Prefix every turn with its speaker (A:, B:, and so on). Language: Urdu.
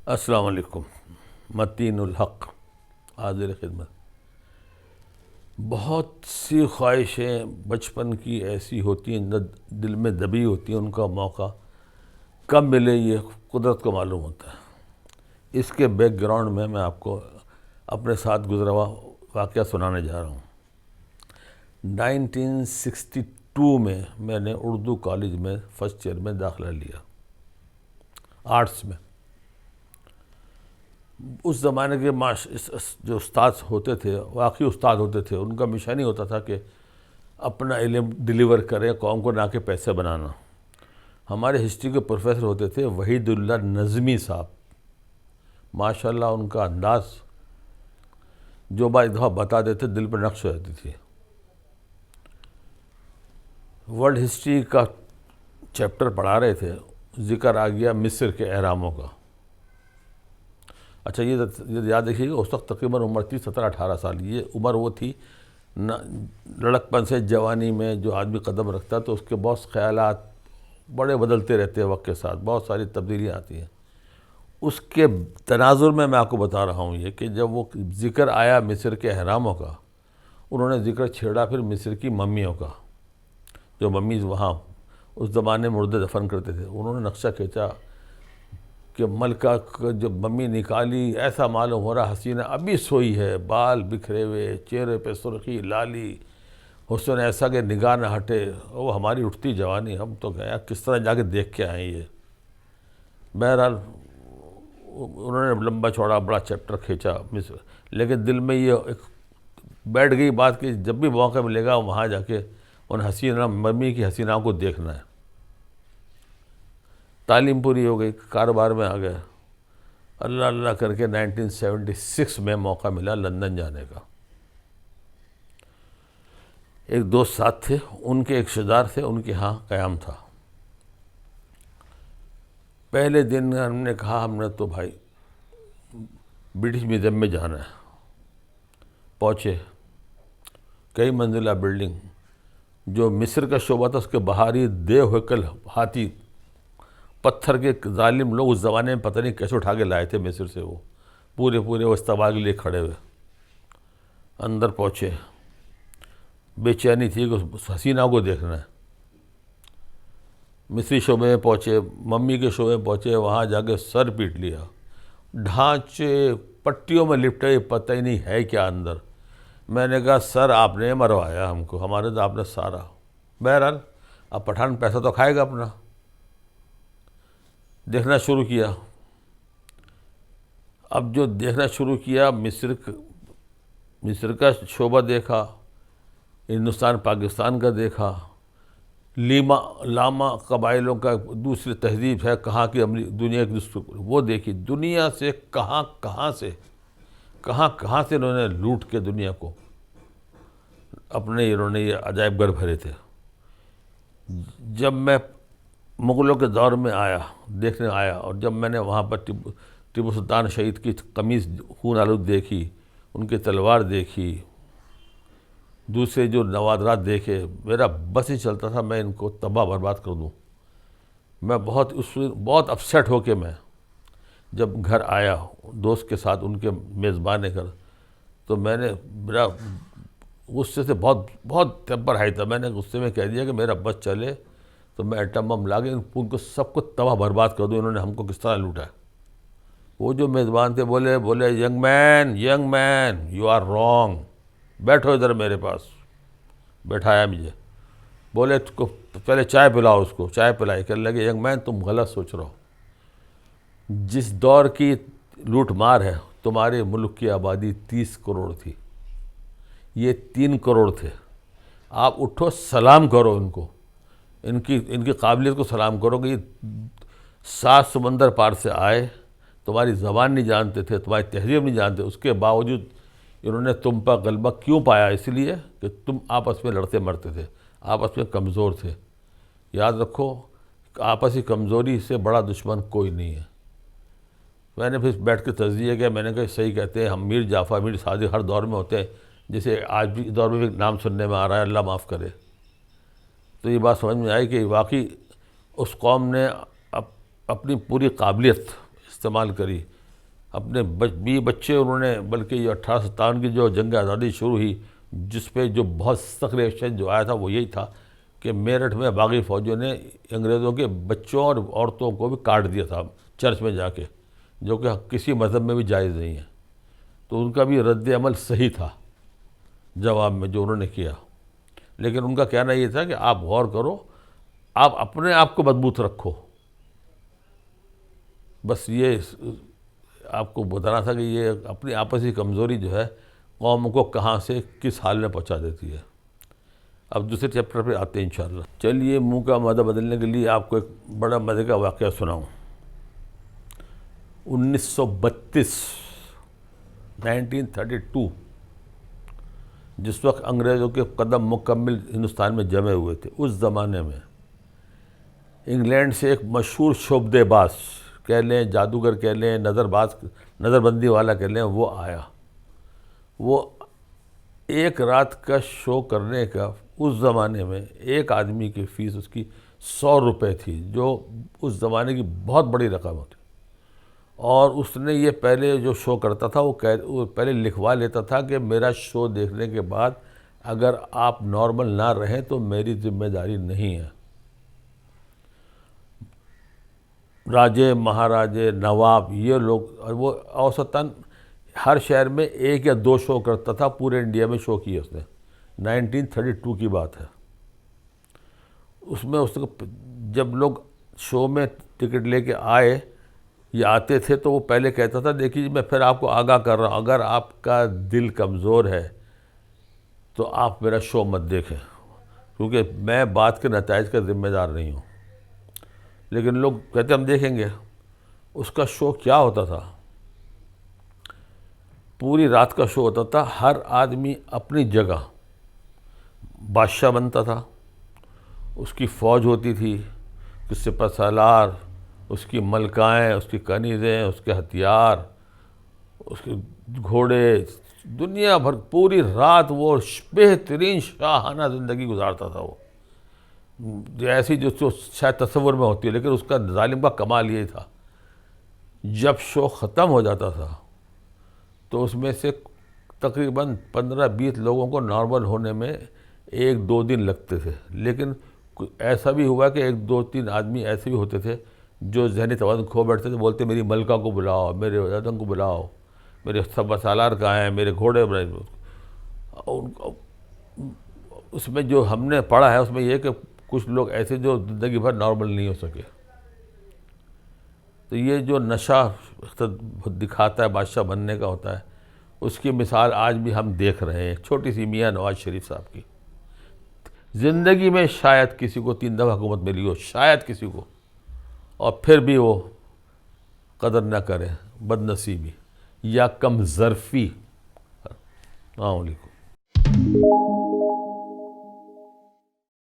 A: السلام علیکم۔ متین الحق حاضر خدمت۔ بہت سی خواہشیں بچپن کی ایسی ہوتی ہیں، دل میں دبی ہوتی ہیں، ان کا موقع کب ملے یہ قدرت کو معلوم ہوتا ہے۔ اس کے بیک گراؤنڈ میں آپ کو اپنے ساتھ گزرا ہوا واقعہ سنانے جا رہا ہوں۔ 1962 میں نے اردو کالج میں فرسٹ ایئر میں داخلہ لیا، آرٹس میں۔ اس زمانے کے جو استاد ہوتے تھے، واقعی استاد ہوتے تھے، ان کا مشن ہی ہوتا تھا کہ اپنا علم ڈیلیور کرے قوم کو، نہ کہ پیسے بنانا۔ ہمارے ہسٹری کے پروفیسر ہوتے تھے وحید اللہ نظمی صاحب، ماشاءاللہ ان کا انداز جو بعض دفعہ بتا دیتے دل پر نقش ہو جاتی تھی۔ ورلڈ ہسٹری کا چیپٹر پڑھا رہے تھے، ذکر آ گیا مصر کے اہراموں کا۔ اچھا، یہ یاد رکھیے گا، اس وقت تقریباً عمر تھی 17-18 سال۔ یہ عمر وہ تھی لڑکپن سے جوانی میں جو آدمی قدم رکھتا ہے تو اس کے بہت خیالات بڑے بدلتے رہتے ہیں، وقت کے ساتھ بہت ساری تبدیلیاں آتی ہیں۔ اس کے تناظر میں آپ کو بتا رہا ہوں یہ کہ جب وہ ذکر آیا مصر کے اہراموں کا، انہوں نے ذکر چھیڑا پھر مصر کی ممیوں کا، جو ممیز وہاں اس زمانے میں مردے دفن کرتے تھے۔ انہوں نے نقشہ کھینچا کہ ملکہ جب ممی نکالی، ایسا معلوم ہو رہا حسینہ ابھی سوئی ہے، بال بکھرے ہوئے، چہرے پہ سرخی لالی، حسن ایسا کہ نگاہ نہ ہٹے۔ وہ ہماری اٹھتی جوانی، ہم تو گئے کس طرح جا کے دیکھ کے آئیں یہ۔ بہرحال انہوں نے لمبا چوڑا بڑا چیپٹر کھینچا، لیکن دل میں یہ ایک بیٹھ گئی بات کہ جب بھی موقع ملے گا وہاں جا کے ان حسینہ ممی کی حسینہ کو دیکھنا ہے۔ تعلیم پوری ہو گئی، کاروبار میں آ گئے۔ اللہ اللہ کر کے 1976 میں موقع ملا لندن جانے کا۔ ایک دوست ساتھ تھے، ان کے ایک رشتہ دار تھے، ان کے ہاں قیام تھا۔ پہلے دن ہم نے کہا ہم نے تو بھائی برٹش میوزیم میں جانا ہے۔ پہنچے، کئی منزلہ بلڈنگ، جو مصر کا شعبہ تھا اس کے باہر ہی دیو ہیکل، ہاتھی، پتھر کے ظالم لوگ اس زمانے میں پتہ نہیں کیسے اٹھا کے لائے تھے مصر سے، وہ پورے وہ استقبال کے لیے کھڑے ہوئے۔ اندر پہنچے، بے چینی تھی کہ اس حسینہ کو دیکھنا ہے۔ مصری شعبے میں پہنچے، ممی کے شعبے میں پہنچے، وہاں جا کے سر پیٹ لیا، ڈھانچے پٹیوں میں لپٹے، پتہ ہی نہیں ہے کیا اندر۔ میں نے کہا سر آپ نے مروایا ہم کو، ہمارے تو آپ نے سارا۔ بہرحال اب پٹھان پیسہ تو کھائے گا اپنا۔ دیکھنا شروع کیا۔ اب جو دیکھنا شروع کیا، مصر کا شعبہ دیکھا، ہندوستان پاکستان کا دیکھا، لاما قبائلوں کا دوسری تہذیب ہے کہاں کی دنیا کی وہ دیکھی۔ دنیا سے کہاں سے انہوں نے لوٹ کے دنیا کو انہوں نے یہ عجائب گھر بھرے تھے۔ جب میں مغلوں کے دور میں دیکھنے آیا، اور جب میں نے وہاں پر ٹیپو سلطان شہید کی قمیص خون آلود دیکھی، ان کی تلوار دیکھی، دوسرے جو نوادرات دیکھے، میرا بس ہی چلتا تھا میں ان کو تباہ برباد کر دوں۔ میں بہت اپسیٹ ہو کے میں جب گھر آیا دوست کے ساتھ، ان کے میزبان گھر، تو میں نے میرا غصے سے بہت ٹیمپر ہائی تھا۔ میں نے غصے میں کہہ دیا کہ میرا بس چلے تو میں ایٹم بم لا کے ان کو سب کو تباہ برباد کر دوں، انہوں نے ہم کو کس طرح لوٹا ہے۔ وہ جو میزبان تھے بولے young man you are wrong, بیٹھو ادھر میرے پاس۔ بیٹھایا مجھے، بولے پہلے چائے پلاؤ، اس کو چائے پلائی، کہنے لگے ینگ مین تم غلط سوچ رہو۔ جس دور کی لوٹ مار ہے، تمہارے ملک کی آبادی 30 کروڑ تھی، یہ 3 کروڑ تھے۔ آپ اٹھو سلام کرو ان کو، ان کی قابلیت کو سلام کرو کہ یہ 7 سمندر پار سے آئے، تمہاری زبان نہیں جانتے تھے، تمہاری تہذیب نہیں جانتے، اس کے باوجود انہوں نے تم پر غلبہ کیوں پایا؟ اس لیے کہ تم آپس میں لڑتے مرتے تھے، آپس میں کمزور تھے۔ یاد رکھو، آپسی کمزوری سے بڑا دشمن کوئی نہیں ہے۔ میں نے پھر بیٹھ کے تجزیہ کیا، میں نے کہا صحیح کہتے ہیں، ہم میر جعفر میر صادق ہر دور میں ہوتے ہیں، جسے آج بھی دور میں بھی نام سننے میں آ رہا ہے، اللہ معاف کرے۔ تو یہ بات سمجھ میں آئی کہ واقعی اس قوم نے اپنی پوری قابلیت استعمال کری اپنے بیوی بچے انہوں نے، بلکہ یہ 1857 کی جو جنگ آزادی شروع ہوئی، جس پہ جو بہت سخت ریئیکشن جو آیا تھا وہ یہی تھا کہ میرٹھ میں باغی فوجیوں نے انگریزوں کے بچوں اور عورتوں کو بھی کاٹ دیا تھا چرچ میں جا کے، جو کہ کسی مذہب میں بھی جائز نہیں ہے۔ تو ان کا بھی رد عمل صحیح تھا جواب میں جو انہوں نے کیا، لیکن ان کا کہنا یہ تھا کہ آپ غور کرو، آپ اپنے آپ کو مضبوط رکھو۔ بس یہ آپ کو بتانا تھا کہ یہ اپنی آپسی کمزوری جو ہے قوم کو کہاں سے کس حال میں پہنچا دیتی ہے۔ اب دوسرے چیپٹر پہ آتے ہیں انشاءاللہ۔ چلیے منہ کا مادہ بدلنے کے لیے آپ کو ایک بڑا مزے کا واقعہ سناؤں۔ 1932 جس وقت انگریزوں کے قدم مکمل ہندوستان میں جمے ہوئے تھے، اس زمانے میں انگلینڈ سے ایک مشہور شعبدے باز کہہ لیں، جادوگر کہہ لیں، نظر بندی والا کہہ لیں، وہ آیا۔ وہ ایک رات کا شو کرنے کا اس زمانے میں ایک آدمی کی فیس اس کی 100 روپے تھی، جو اس زمانے کی بہت بڑی رقم ہوتی۔ اور اس نے یہ پہلے جو شو کرتا تھا وہ پہلے لکھوا لیتا تھا کہ میرا شو دیکھنے کے بعد اگر آپ نارمل نہ رہیں تو میری ذمہ داری نہیں ہے۔ راجے، مہاراجے، نواب، یہ لوگ، وہ اوسطاً ہر شہر میں 1 یا 2 شو کرتا تھا، پورے انڈیا میں شو کیے اس نے۔ 1932 کی بات ہے۔ اس میں جب لوگ شو میں ٹکٹ لے کے آئے یا آتے تھے تو وہ پہلے کہتا تھا دیکھیے میں پھر آپ کو آگاہ کر رہا ہوں، اگر آپ کا دل کمزور ہے تو آپ میرا شو مت دیکھیں، کیونکہ میں بات کے نتائج کا ذمہ دار نہیں ہوں۔ لیکن لوگ کہتے ہم دیکھیں گے۔ اس کا شو کیا ہوتا تھا؟ پوری رات کا شو ہوتا تھا، ہر آدمی اپنی جگہ بادشاہ بنتا تھا، اس کی فوج ہوتی تھی، اس کے سپہ سالار، اس کی ملکائیں، اس کی کنیزیں، اس کے ہتھیار، اس کے گھوڑے، دنیا بھر پوری رات وہ بہترین شاہانہ زندگی گزارتا تھا۔ وہ ایسی جو شاید تصور میں ہوتی ہے، لیکن اس کا ظالم کا کمال یہی تھا، جب شو ختم ہو جاتا تھا تو اس میں سے تقریباً 15-20 لوگوں کو نارمل ہونے میں 1-2 دن لگتے تھے، لیکن ایسا بھی ہوا کہ 1-2-3 آدمی ایسے بھی ہوتے تھے جو ذہنی توازن کھو بیٹھتے تھے، بولتے میری ملکہ کو بلاؤ، میرے وزیروں کو بلاؤ، میرے سپہ سالار کہاں ہیں، میرے گھوڑے۔ اس میں جو ہم نے پڑھا ہے اس میں یہ کہ کچھ لوگ ایسے جو زندگی بھر نارمل نہیں ہو سکے۔ تو یہ جو نشہ دکھاتا ہے بادشاہ بننے کا ہوتا ہے، اس کی مثال آج بھی ہم دیکھ رہے ہیں۔ ایک چھوٹی سی میاں نواز شریف صاحب کی زندگی میں شاید کسی کو 3 دفعہ حکومت ملی ہو، شاید کسی کو، اور پھر بھی وہ قدر نہ کرے، بد نصیبی یا کم ظرفی۔ السلام علیکم۔